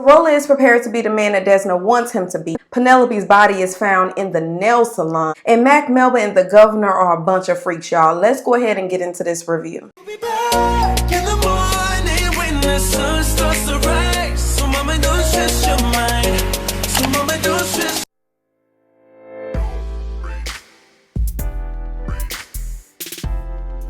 Rolla is prepared to be the man that Desna wants him to be. Penelope's body is found in the nail salon. And Mac, Melba, and the governor are a bunch of freaks, y'all. Let's go ahead and get into this review. We'll be back in the morning when the sun starts to rise. So mama, don't stress your mind. So mama, don't stress.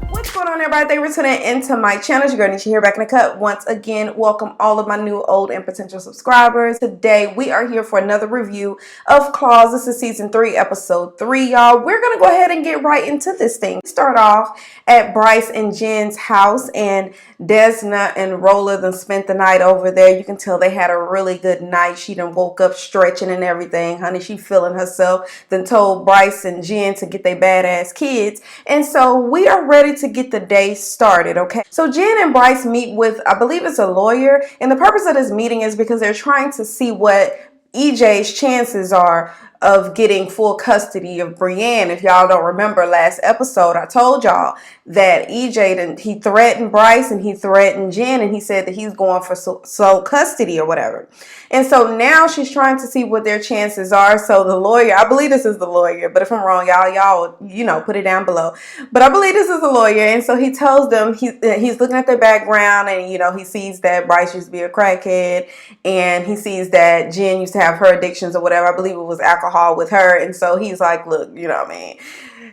What's going on, everybody? Thank you for tuning into my channel. It's your girl Nesha here, back in the cut. Once again, welcome all of my new, old, and potential subscribers. Today, we are here for another review of Claws. This is season 3, episode 3, y'all. We're gonna go ahead and get right into this thing. Start off at Bryce and Jen's house, and Desna and Rolla then spent the night over there. You can tell they had a really good night. She done woke up stretching and everything, honey. She feeling herself. Then told Bryce and Jen to get their badass kids, and so we are ready to get the day started, okay? So Jen and Bryce meet with, I believe it's a lawyer, and the purpose of this meeting is because they're trying to see what EJ's chances are of getting full custody of Brienne. If y'all don't remember last episode, I told y'all that EJ, he threatened Bryce and he threatened Jen, and he said that he's going for sole custody or whatever. And so now she's trying to see what their chances are. So the lawyer, I believe this is the lawyer, but if I'm wrong, y'all, you know, put it down below. But I believe this is the lawyer, and so he tells them, he's looking at their background, and you know, he sees that Bryce used to be a crackhead, and he sees that Jen used to have her addictions or whatever. I believe it was alcohol with her, and so he's like, look, you know what I mean,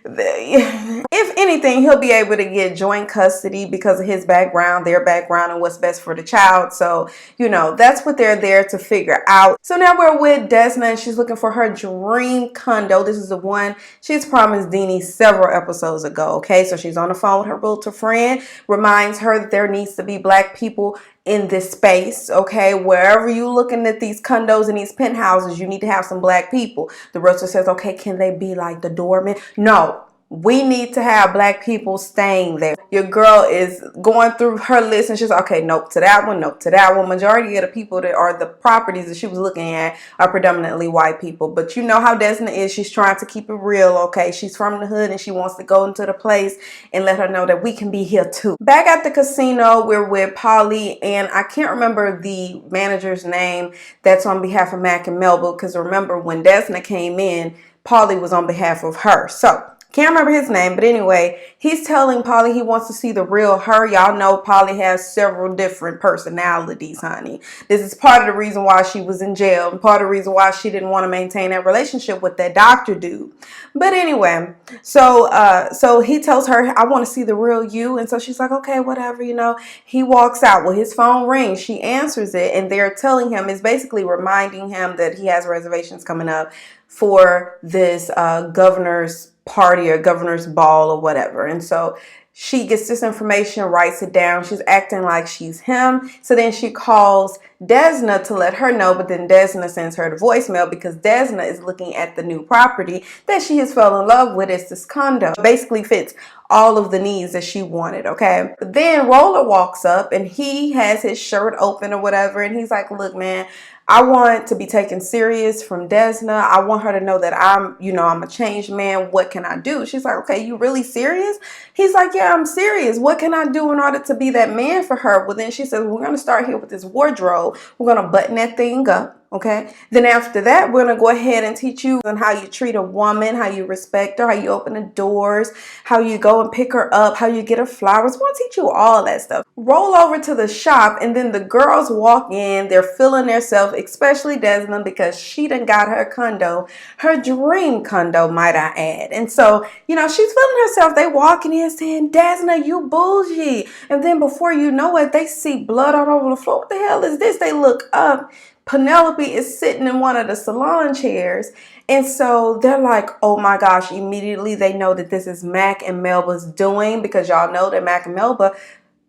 if anything, he'll be able to get joint custody because of his background, their background, and what's best for the child. So, you know, that's what they're there to figure out. So now we're with Desna, and she's looking for her dream condo. This is the one she's promised Deanie several episodes ago, okay? So she's on the phone with her realtor friend, reminds her that there needs to be black people in this space, okay? Wherever you looking at these condos and these penthouses, you need to have some black people. The realtor says, okay, can they be like the doorman? No, we need to have black people staying there. Your girl is going through her list, and she's like, okay, nope to that one, nope to that one. Majority of the people that are the properties that she was looking at are predominantly white people. But you know how Desna is. She's trying to keep it real, okay? She's from the hood, and she wants to go into the place and let her know that we can be here too. Back at the casino, we're with Polly, and I can't remember the manager's name that's on behalf of Mac and Melba, because remember when Desna came in, Polly was on behalf of her. So can't remember his name, but anyway, he's telling Polly he wants to see the real her. Y'all know Polly has several different personalities, honey. This is part of the reason why she was in jail, and part of the reason why she didn't want to maintain that relationship with that doctor dude. But anyway, so he tells her, I want to see the real you. And so she's like, okay, whatever, you know. He walks out. Well, his phone rings. She answers it, and they're telling him, it's basically reminding him that he has reservations coming up for this governor's party or governor's ball or whatever. And so she gets this information, writes it down. She's acting like she's him. So then she calls Desna to let her know, but then Desna sends her the voicemail because Desna is looking at the new property that she has fell in love with. It's this condo. Basically fits all of the needs that she wanted, okay? But then Roller walks up, and he has his shirt open or whatever, and he's like, look, man, I want to be taken serious from Desna. I want her to know that I'm a changed man. What can I do? She's like, okay, you really serious? He's like, yeah, I'm serious. What can I do in order to be that man for her? Well, then she says, we're going to start here with this wardrobe. We're going to button that thing up. Okay, then after that, we're going to go ahead and teach you on how you treat a woman, how you respect her, how you open the doors, how you go and pick her up, how you get her flowers. We'll teach you all that stuff. Roll over to the shop, and then the girls walk in. They're feeling themselves, especially Desna, because she done got her condo, her dream condo, might I add. And so, you know, she's feeling herself. They walking in saying, Desna, you bougie. And then before you know it, they see blood all over the floor. What the hell is this? They look up. Penelope is sitting in one of the salon chairs. And so they're like, oh my gosh, immediately they know that this is Mac and Melba's doing, because y'all know that Mac and Melba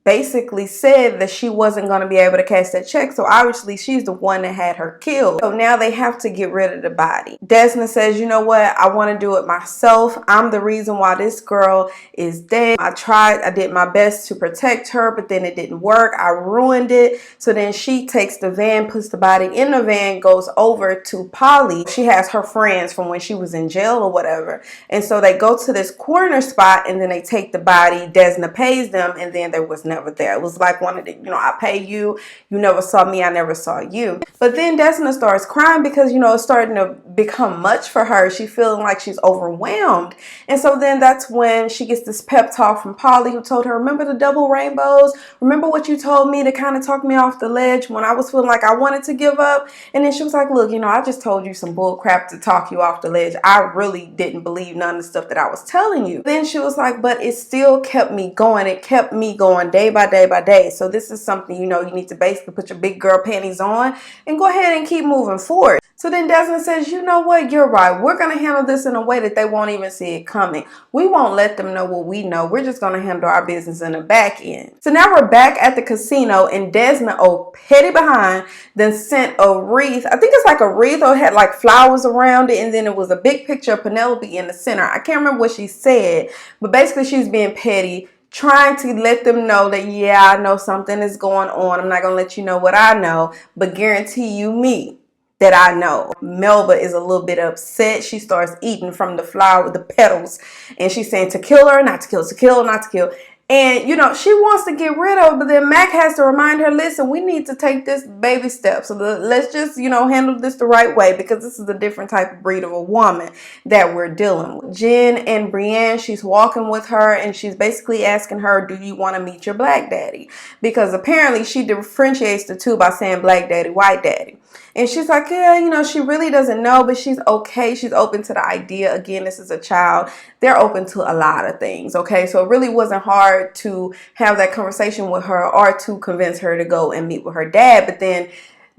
basically said that she wasn't going to be able to cash that check. So obviously she's the one that had her killed. So now they have to get rid of the body. Desna says, you know what? I want to do it myself. I'm the reason why this girl is dead. I did my best to protect her, but then it didn't work. I ruined it. So then she takes the van, puts the body in the van, goes over to Polly. She has her friends from when she was in jail or whatever. And so they go to this corner spot, and then they take the body. Desna pays them, and then there was never there. It was like one of the, I pay you, you never saw me, I never saw you. But then Desna starts crying because, it's starting to become much for her. She's feeling like she's overwhelmed. And so then that's when she gets this pep talk from Polly, who told her, remember the double rainbows? Remember what you told me to kind of talk me off the ledge when I was feeling like I wanted to give up? And then she was like, look, I just told you some bull crap to talk you off the ledge. I really didn't believe none of the stuff that I was telling you. Then she was like, but it still kept me going. It kept me going day by day by day. So this is something, you need to basically put your big girl panties on and go ahead and keep moving forward. So then Desna says, you know what, you're right. We're going to handle this in a way that they won't even see it coming. We won't let them know what we know. We're just going to handle our business in the back end. So now we're back at the casino, and Desna, oh petty behind, then sent a wreath. I think it's like a wreath, or it had like flowers around it, and then it was a big picture of Penelope in the center. I can't remember what she said, but basically she's being petty, trying to let them know that, yeah, I know something is going on. I'm not going to let you know what I know, but guarantee you me that I know. Melba is a little bit upset. She starts eating from the flower, the petals, and she's saying to kill her, not to kill, to kill, not to kill. And, she wants to get rid of it, but then Mac has to remind her, listen, we need to take this baby step. So let's just, handle this the right way, because this is a different type of breed of a woman that we're dealing with. Jen and Brienne, she's walking with her, and she's basically asking her, do you want to meet your black daddy? Because apparently she differentiates the two by saying black daddy, white daddy. And she's like, yeah, she really doesn't know, but she's okay. She's open to the idea. Again, this is a child. They're open to a lot of things, okay? So it really wasn't hard to have that conversation with her or to convince her to go and meet with her dad. But then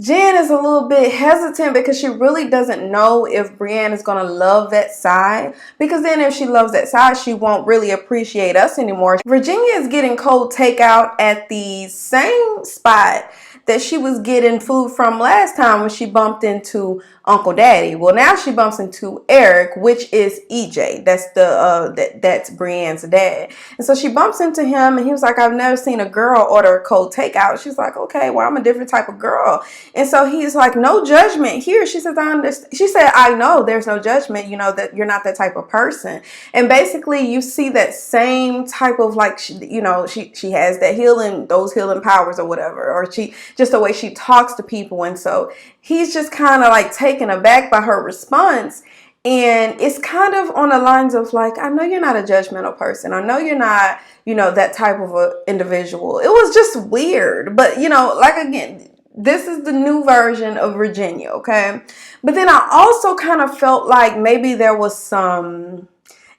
Jen is a little bit hesitant because she really doesn't know if Brienne is going to love that side. Because then if she loves that side, she won't really appreciate us anymore. Virginia is getting cold takeout at the same spot that she was getting food from last time when she bumped into Uncle Daddy. Well, now she bumps into Eric, which is EJ. That's that's Brienne's dad. And so she bumps into him, and he was like, I've never seen a girl order a cold takeout. She's like, okay, well, I'm a different type of girl. And so he's like, no judgment here. She says, I understand. She said, I know there's no judgment, that you're not that type of person. And basically you see that same type of she has that those healing powers or whatever, or just the way she talks to people. And so he's just kind of like taken aback by her response. And it's kind of on the lines of like, I know you're not a judgmental person. I know you're not, that type of a individual. It was just weird. But, again, this is the new version of Virginia, okay? But then I also kind of felt like maybe there was some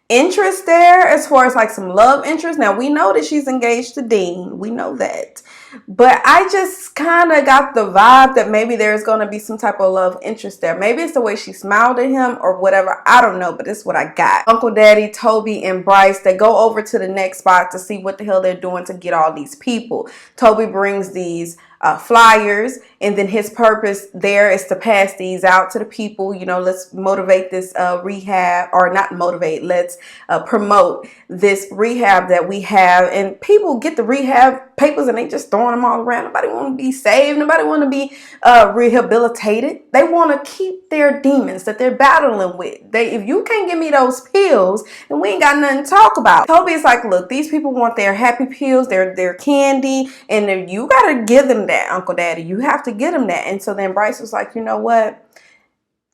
interest there as far as like some love interest. Now, we know that she's engaged to Dean. We know that. But I just kind of got the vibe that maybe there's going to be some type of love interest there. Maybe it's the way she smiled at him or whatever. I don't know, but this is what I got. Uncle Daddy, Toby, and Bryce, they go over to the next spot to see what the hell they're doing to get all these people. Toby brings these flyers, and then his purpose there is to pass these out to the people. Let's motivate this rehab, or not motivate, let's promote this rehab that we have. And people get the rehab papers and they just throwing them all around. Nobody want to be saved. Nobody want to be rehabilitated. They want to keep their demons that they're battling with. If you can't give me those pills, then we ain't got nothing to talk about. Toby is like, look, these people want their happy pills, their candy, and you got to give them that, Uncle Daddy. You have to get them that. And so then Bryce was like, you know what?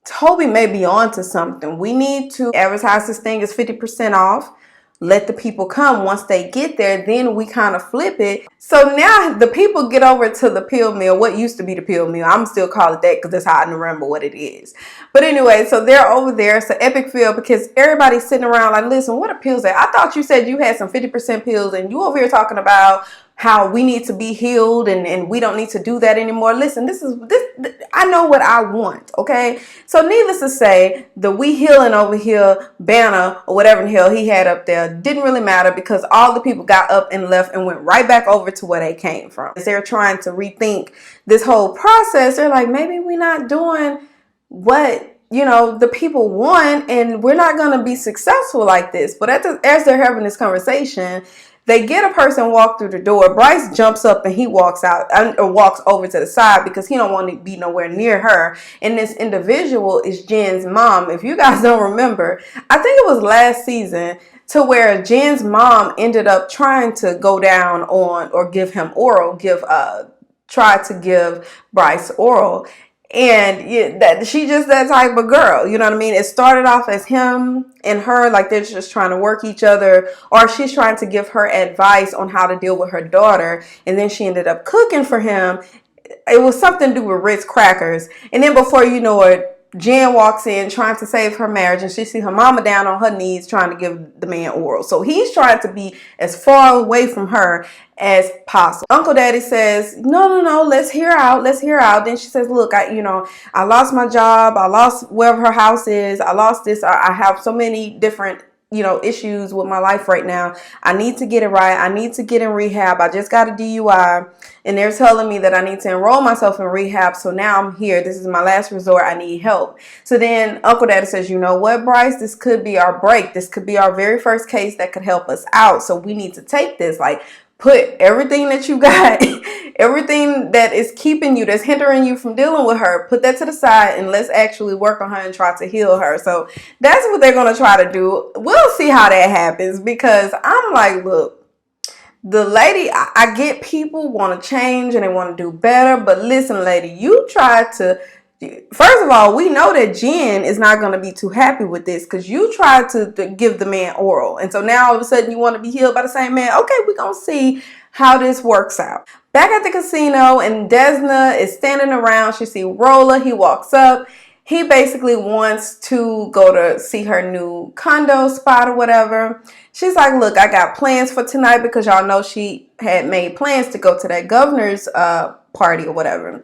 Toby may be onto something. We need to advertise this thing as 50% off. Let the people come. Once they get there, then we kind of flip it. So now the people get over to the pill mill, what used to be the pill mill. I'm still call it that because that's how I remember what it is. But anyway, so they're over there. It's an epic feel because everybody's sitting around like, listen, what are pills at? I thought you said you had some 50% pills and you over here talking about how we need to be healed and we don't need to do that anymore. Listen, this I know what I want, okay? So needless to say, the We Healing over here banner or whatever the hell he had up there didn't really matter because all the people got up and left and went right back over to where they came from. As they're trying to rethink this whole process, they're like, maybe we're not doing what the people want, and we're not going to be successful like this. But as they're having this conversation, they get a person walk through the door. Bryce jumps up and he walks out or walks over to the side because he don't want to be nowhere near her. And this individual is Jen's mom. If you guys don't remember, I think it was last season, to where Jen's mom ended up trying to go down on or give him oral, try to give Bryce oral. And she just that type of girl, you know what I mean? It started off as him and her, like they're just trying to work each other, or she's trying to give her advice on how to deal with her daughter, and then she ended up cooking for him. It was something to do with Ritz crackers, and then before you know it, Jen walks in trying to save her marriage, and she sees her mama down on her knees trying to give the man oral. So he's trying to be as far away from her as possible. Uncle Daddy says, no, let's hear out. Then she says, look, I lost my job. I lost wherever her house is. I lost this. I have so many different issues with my life right now. I need to get it right. I need to get in rehab. I just got a DUI, and they're telling me that I need to enroll myself in rehab. So now I'm here. This is my last resort. I need help. So then Uncle Daddy says, you know what, Bryce, this could be our break. This could be our very first case that could help us out. So we need to take this. Like, put everything that you got, everything that is keeping you, that's hindering you from dealing with her, put that to the side, and let's actually work on her and try to heal her. So that's what they're going to try to do. We'll see how that happens, because I'm like, look, the lady, I get people want to change and they want to do better, but listen, lady, you tried to, first of all, we know that Jen is not going to be too happy with this, because you tried to give the man oral. And so now all of a sudden you want to be healed by the same man. Okay, we're going to see how this works out. Back at the casino, and Desna is standing around. She sees Rolla. He walks up. He basically wants to go to see her new condo spot or whatever. She's like, look, I got plans for tonight, because y'all know she had made plans to go to that governor's party or whatever.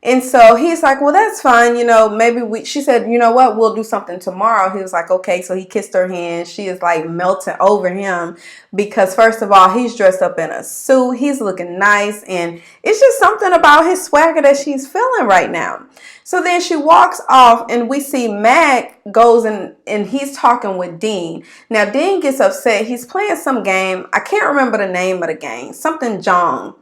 And so he's like, well, that's fine. She said, you know what? We'll do something tomorrow. He was like, okay. So he kissed her hand. She is like melting over him, because first of all, he's dressed up in a suit. He's looking nice. And it's just something about his swagger that she's feeling right now. So then she walks off, and we see Mac goes and he's talking with Dean. Now, Dean gets upset. He's playing some game. I can't remember the name of the game. Something Jong.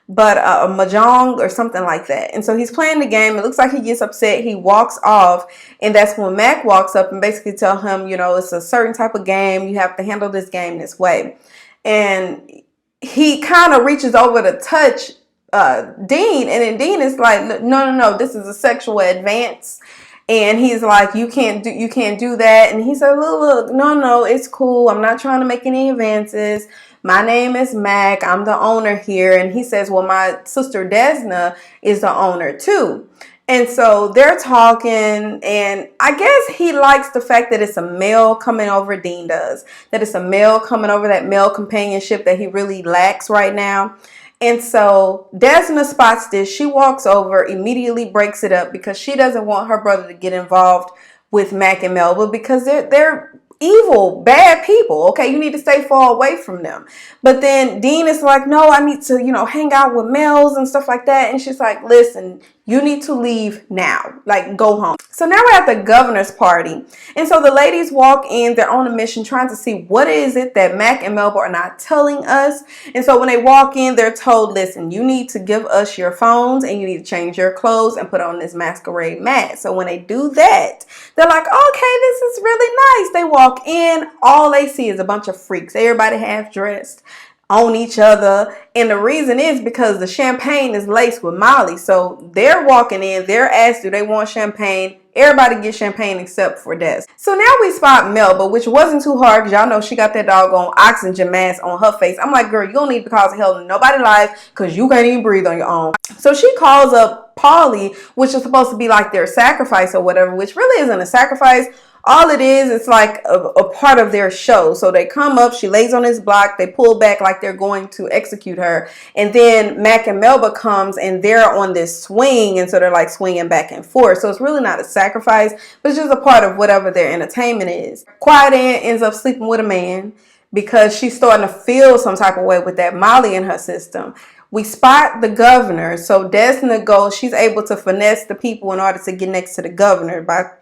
But a mahjong or something like that. And so he's playing the game. It looks like he gets upset. He walks off, and that's when Mac walks up and basically tell him, it's a certain type of game. You have to handle this game this way. And he kind of reaches over to touch Dean, and then Dean is like, no, this is a sexual advance. And he's like, you can't do that. And he said, look, no, it's cool. I'm not trying to make any advances. My name is Mac. I'm the owner here. And he says, well, my sister Desna is the owner too. And so they're talking, and I guess he likes the fact that it's a male coming over, Dean does, that it's a male coming over, that male companionship that he really lacks right now. And so Desna spots this. She walks over, immediately breaks it up, because she doesn't want her brother to get involved with Mac and Melba, because they're evil, bad people. Okay, you need to stay far away from them. But then Dean is like, no, I need to, hang out with males and stuff like that. And she's like, listen, you need to leave now. Like, go home. So now we're at the governor's party. And so the ladies walk in. They're on a mission trying to see what is it that Mac and Melba are not telling us. And so when they walk in, they're told, listen, you need to give us your phones, and you need to change your clothes and put on this masquerade mask. So when they do that, they're like, okay, this is really nice. They walk in. All they see is a bunch of freaks. Everybody half dressed on each other. And the reason is because the champagne is laced with Molly. So they're walking in. They're asked, do they want champagne? Everybody gets champagne except for Des. So now we spot Melba, which wasn't too hard, because y'all know she got that doggone oxygen mask on her face. I'm like, girl, you don't need to cause hell in nobody's life, because you can't even breathe on your own. So she calls up Polly, which is supposed to be like their sacrifice or whatever, which really isn't a sacrifice. All it is, it's like a part of their show. So they come up, she lays on his block, they pull back like they're going to execute her. And then Mac and Melba comes, and they're on this swing. And so they're like swinging back and forth. So it's really not a sacrifice, but it's just a part of whatever their entertainment is. Quiet Ann ends up sleeping with a man, because she's starting to feel some type of way with that Molly in her system. We spot the governor. So Desna goes, she's able to finesse the people in order to get next to the governor by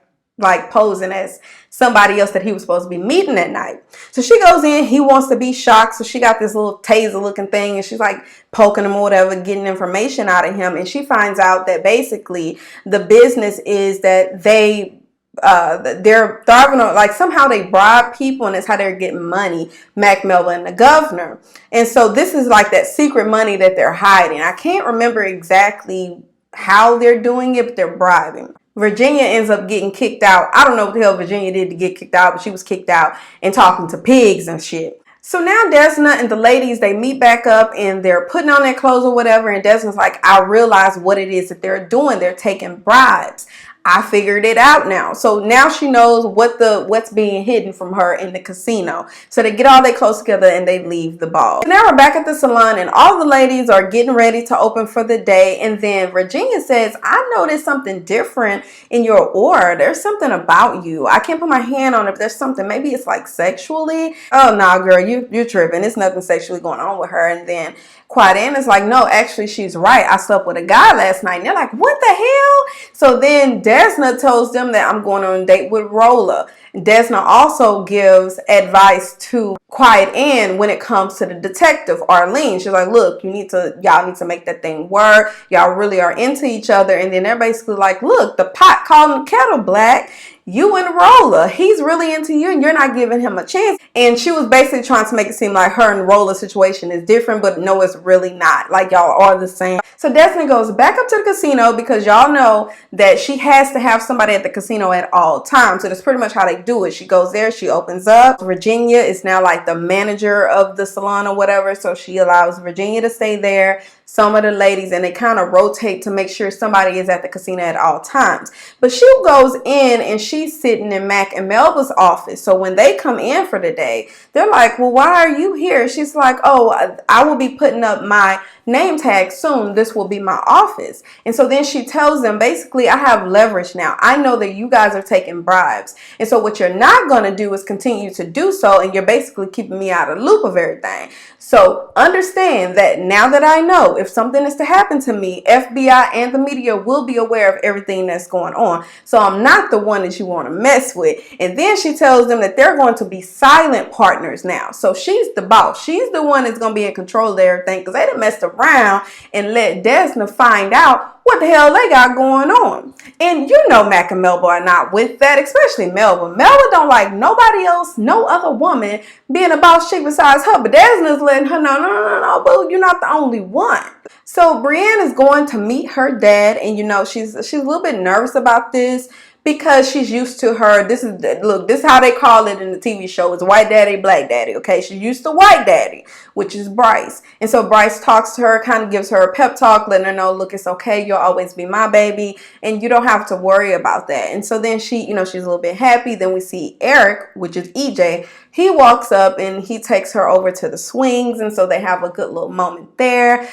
like posing as somebody else that he was supposed to be meeting that night. So she goes in, he wants to be shocked. So she got this little taser looking thing, and she's like poking him or whatever, getting information out of him. And she finds out that basically the business is that they they're thriving on, like, somehow they bribe people and it's how they're getting money, Mac, Melba, and the governor. And so this is like that secret money that they're hiding. I can't remember exactly how they're doing it, but they're bribing. Virginia ends up getting kicked out. I don't know what the hell Virginia did to get kicked out, but she was kicked out and talking to pigs and shit. So now Desna and the ladies, they meet back up and they're putting on their clothes or whatever. And Desna's like, I realize what it is that they're doing. They're taking bribes. I figured it out now. So now she knows what's being hidden from her in the casino. So they get all their clothes together and they leave the ball. Now we're back at the salon and all the ladies are getting ready to open for the day. And then Virginia says, I noticed something different in your aura. There's something about you. I can't put my hand on it, but there's something. Maybe it's like sexually. Oh, nah, girl, you're tripping. It's nothing sexually going on with her. And then Quiet is like, no, actually, she's right. I slept with a guy last night. And they're like, what the hell? So then Desna tells them that I'm going on a date with Rolla. Desna also gives advice to Quiet Ann when it comes to the detective, Arlene. She's like, look, y'all need to make that thing work. Y'all really are into each other. And then they're basically like, look, the pot calling the kettle black. You and Rolla, he's really into you and you're not giving him a chance. And she was basically trying to make it seem like her and Rolla's situation is different, but no, it's really not. Like, y'all are the same. So Desna goes back up to the casino because y'all know that she has to have somebody at the casino at all times. So that's pretty much how they do it. She goes there, she opens up. Virginia is now like the manager of the salon or whatever. So she allows Virginia to stay there. Some of the ladies, and they kind of rotate to make sure somebody is at the casino at all times. But she goes in and she's sitting in Mac and Melba's office. So when they come in for the day, they're like, well, why are you here? She's like, oh, I will be putting up my name tag soon. This will be my office. And so then she tells them, basically, I have leverage now. I know that you guys are taking bribes. And so what you're not going to do is continue to do so. And you're basically keeping me out of the loop of everything. So understand that now that I know, if something is to happen to me, FBI and the media will be aware of everything that's going on. So I'm not the one that you want to mess with. And then she tells them that they're going to be silent partners now. So she's the boss. She's the one that's going to be in control of everything because they done messed around and let Desna find out what the hell they got going on. And you know Mac and Melba are not with that, especially Melba. Melba don't like nobody else, no other woman being about shit besides her. But Desna's letting her know, no, boo, you're not the only one. So Brienne is going to meet her dad, and you know she's a little bit nervous about this because she's used to her. This is how they call it in the TV show. It's white daddy, black daddy. Okay, she's used to white daddy, which is Bryce. And so Bryce talks to her, kind of gives her a pep talk, letting her know, look, it's okay. You'll always be my baby, and you don't have to worry about that. And so then she's a little bit happy. Then we see Eric, which is EJ. He walks up and he takes her over to the swings, and so they have a good little moment there.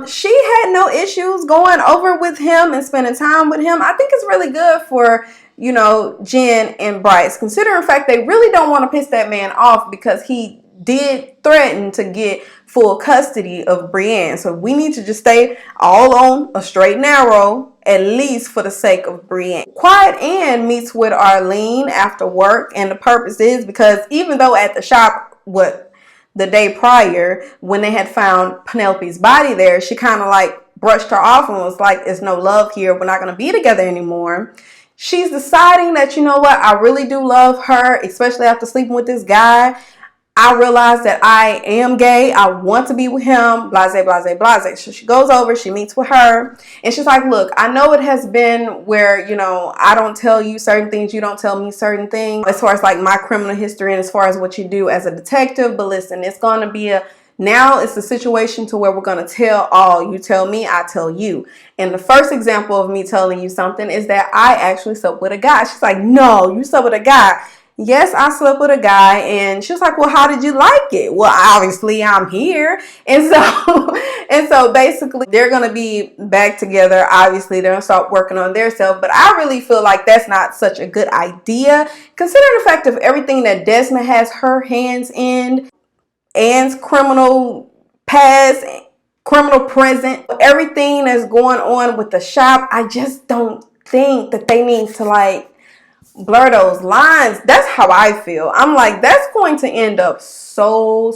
She had no issues going over with him and spending time with him. I think it's really good for, Jen and Bryce, considering the fact they really don't want to piss that man off because he did threaten to get full custody of Brienne. So we need to just stay all on a straight and narrow, at least for the sake of Brienne. Quiet Ann meets with Arlene after work, and the purpose is because even though at the shop, the day prior, when they had found Penelope's body there, she kind of like brushed her off and was like, there's no love here. We're not going to be together anymore. She's deciding that, you know what, I really do love her, especially after sleeping with this guy. I realize that I am gay. I want to be with him, blase, blase, blase. So she goes over, she meets with her, and she's like, look, I know it has been where, I don't tell you certain things, you don't tell me certain things, as far as like my criminal history and as far as what you do as a detective. But listen, it's going to be now it's a situation to where we're going to tell all. You tell me, I tell you. And the first example of me telling you something is that I actually slept with a guy. She's like, no, you slept with a guy. Yes, I slept with a guy. And she was like, well, how did you like it? Well, obviously I'm here. And so basically they're going to be back together. Obviously they're going to start working on their self. But I really feel like that's not such a good idea, considering the fact of everything that Desna has her hands in, Anne's criminal past, criminal present, everything that's going on with the shop. I just don't think that they need to like blur those lines. That's how I feel. I'm like, that's going to end up so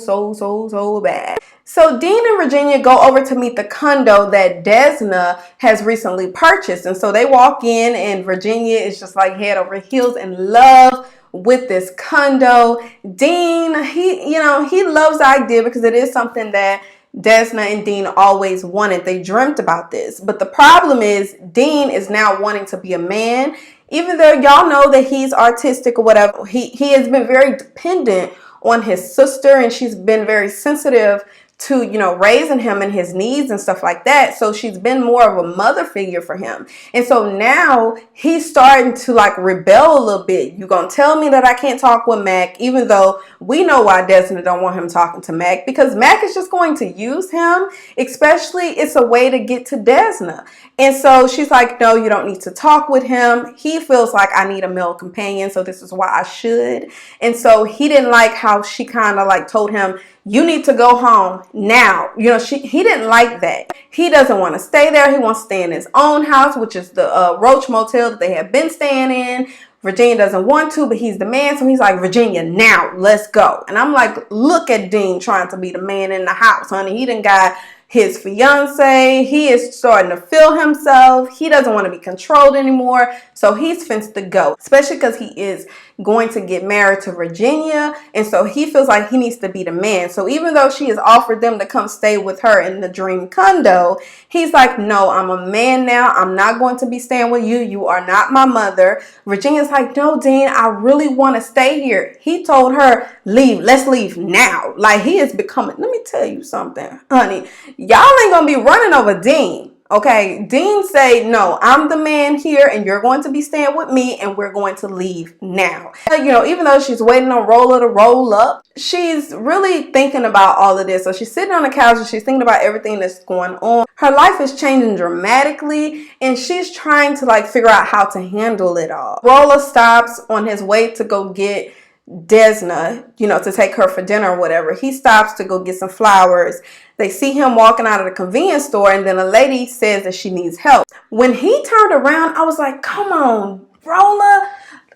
bad. So Dean and Virginia go over to meet the condo that Desna has recently purchased. And so they walk in and Virginia is just like head over heels in love with this condo. Dean, he loves the idea because it is something that Desna and Dean always wanted. They dreamt about this. But the problem is Dean is now wanting to be a man. Even though y'all know that he's artistic or whatever, he has been very dependent on his sister, and she's been very sensitive to, raising him and his needs and stuff like that. So she's been more of a mother figure for him. And so now he's starting to like rebel a little bit. You gonna tell me that I can't talk with Mac, even though we know why Desna don't want him talking to Mac, because Mac is just going to use him, especially it's a way to get to Desna. And so she's like, no, you don't need to talk with him. He feels like I need a male companion, so this is why I should. And so he didn't like how she kind of like told him, you need to go home now. He didn't like that. He doesn't want to stay there. He wants to stay in his own house, which is the Roach Motel that they have been staying in. Virginia doesn't want to, but he's the man. So he's like, Virginia, now let's go. And I'm like, look at Dean trying to be the man in the house, honey. He done got his fiance. He is starting to feel himself. He doesn't want to be controlled anymore. So he's fenced to go, especially because he is going to get married to Virginia. And so he feels like he needs to be the man. So even though she has offered them to come stay with her in the dream condo, he's like, no, I'm a man now. I'm not going to be staying with you. You are not my mother. Virginia's like, no, Dean, I really want to stay here. He told her, leave. Let's leave now. Like, he is becoming, let me tell you something, honey. Y'all ain't going to be running over Dean. Okay, Dean say, no, I'm the man here and you're going to be staying with me and we're going to leave now. Even though she's waiting on Roller to roll up, she's really thinking about all of this. So she's sitting on the couch and she's thinking about everything that's going on. Her life is changing dramatically and she's trying to like figure out how to handle it all. Roller stops on his way to go get Desna, to take her for dinner or whatever. He stops to go get some flowers. They see him walking out of the convenience store and then a lady says that she needs help. When he turned around, I was like, come on, Roller.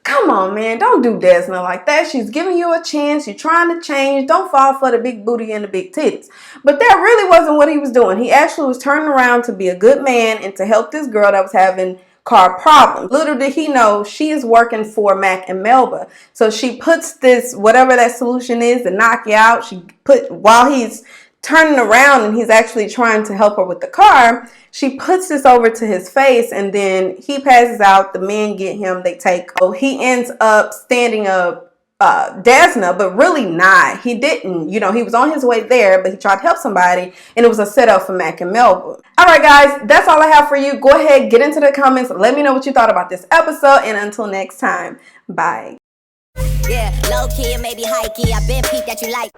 Come on, man. Don't do Desna like that. She's giving you a chance. You're trying to change. Don't fall for the big booty and the big titties. But that really wasn't what he was doing. He actually was turning around to be a good man and to help this girl that was having car problems. Little did he know she is working for Mac and Melba. So she puts this, whatever that solution is to knock you out, while he's turning around and he's actually trying to help her with the car, she puts this over to his face and then he passes out. The men get him, they take. Oh, he ends up standing up Desna, but really not. He didn't. He was on his way there, but he tried to help somebody, and it was a setup for Mac and Melba. All right, guys, that's all I have for you. Go ahead, get into the comments. Let me know what you thought about this episode, and until next time, bye. Yeah, low key and maybe high key. I been peeped that you like.